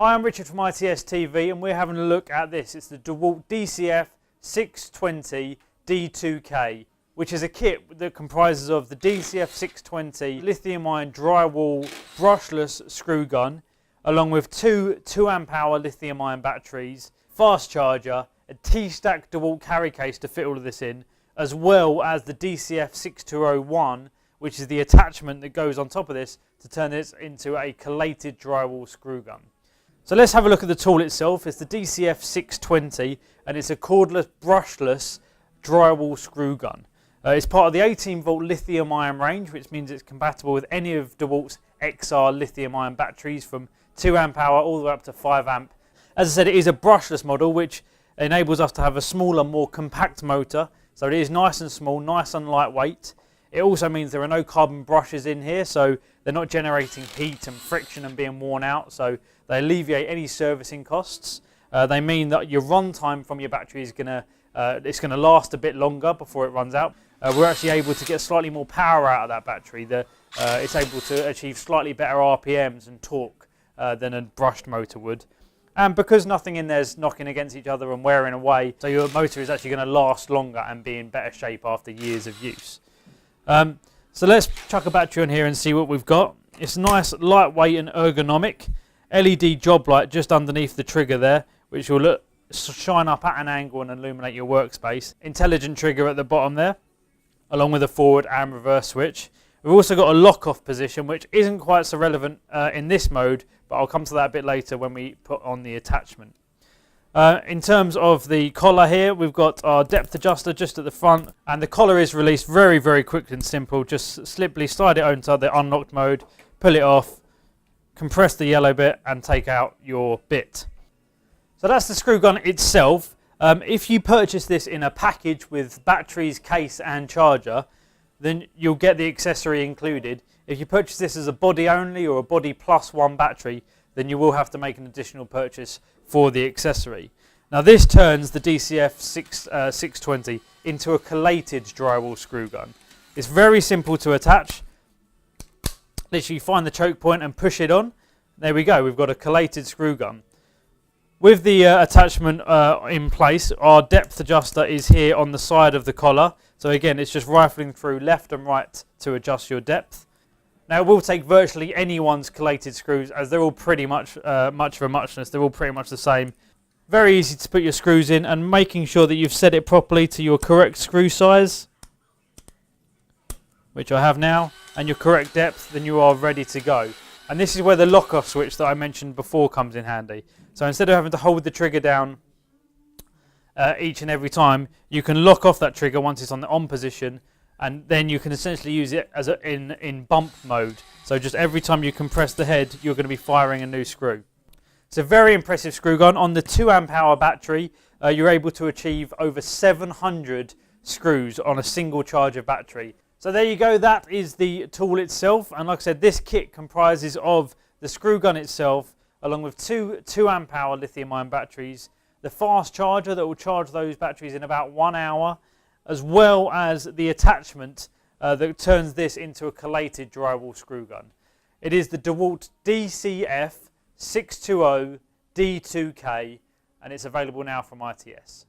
Hi, I'm Richard from ITS TV and we're having a look at this. It's the dewalt DCF 620 D2K, which is a kit that comprises of the DCF 620 lithium-ion drywall brushless screw gun, along with two 2-amp-hour lithium-ion batteries, fast charger, a T-stack dewalt carry case to fit all of this in, as well as the DCF 6201, which is the attachment that goes on top of this to turn this into a collated drywall screw gun. So let's have a look at the tool itself. It's the DCF 620 and it's a cordless, brushless drywall screw gun. It's part of the 18-volt lithium-ion range, which means it's compatible with any of DeWalt's XR lithium-ion batteries from 2-amp-hour all the way up to 5-amp. As I said, it is a brushless model, which enables us to have a smaller, more compact motor. So it is nice and small, nice and lightweight. It also means there are no carbon brushes in here, so they're not generating heat and friction and being worn out, so they alleviate any servicing costs. They mean that your run time from your battery is gonna last a bit longer before it runs out. We're actually able to get slightly more power out of that battery. It's able to achieve slightly better RPMs and torque than a brushed motor would. And because nothing in there is knocking against each other and wearing away, so your motor is actually going to last longer and be in better shape after years of use. So let's chuck a battery on here and see what we've got. It's nice, lightweight and ergonomic. LED job light just underneath the trigger there, which will shine up at an angle and illuminate your workspace. Intelligent trigger at the bottom there, along with a forward and reverse switch. We've also got a lock-off position, which isn't quite so relevant in this mode, but I'll come to that a bit later when we put on the attachment. In terms of the collar here, we've got our depth adjuster just at the front, and the collar is released very, very quick and simple. Just simply slide it onto the unlocked mode, pull it off, compress the yellow bit and take out your bit. So that's the screw gun itself. If you purchase this in a package with batteries, case and charger, then you'll get the accessory included. If you purchase this as a body only or a body plus one battery, then you will have to make an additional purchase for the accessory. Now this turns the DCF 620 into a collated drywall screw gun. It's very simple to attach. Literally find the choke point and push it on. There we go, we've got a collated screw gun. With the attachment in place, our depth adjuster is here on the side of the collar. So again, it's just rifling through left and right to adjust your depth. Now it will take virtually anyone's collated screws, as they're all pretty much much of a muchness. They're all pretty much the same. Very easy to put your screws in, and making sure that you've set it properly to your correct screw size, which I have now, and your correct depth, then you are ready to go. And this is where the lock-off switch that I mentioned before comes in handy. So instead of having to hold the trigger down each and every time, you can lock off that trigger once it's on the on position, and then you can essentially use it as in bump mode. So just every time you compress the head, you're going to be firing a new screw. It's a very impressive screw gun. On the 2-amp-hour battery, you're able to achieve over 700 screws on a single charge of battery. So there you go, that is the tool itself. And like I said, this kit comprises of the screw gun itself, along with two 2-amp-hour lithium-ion batteries, the fast charger that will charge those batteries in about 1 hour, as well as the attachment that turns this into a collated drywall screw gun. It is the DeWalt DCF 620 D2K, and it's available now from ITS.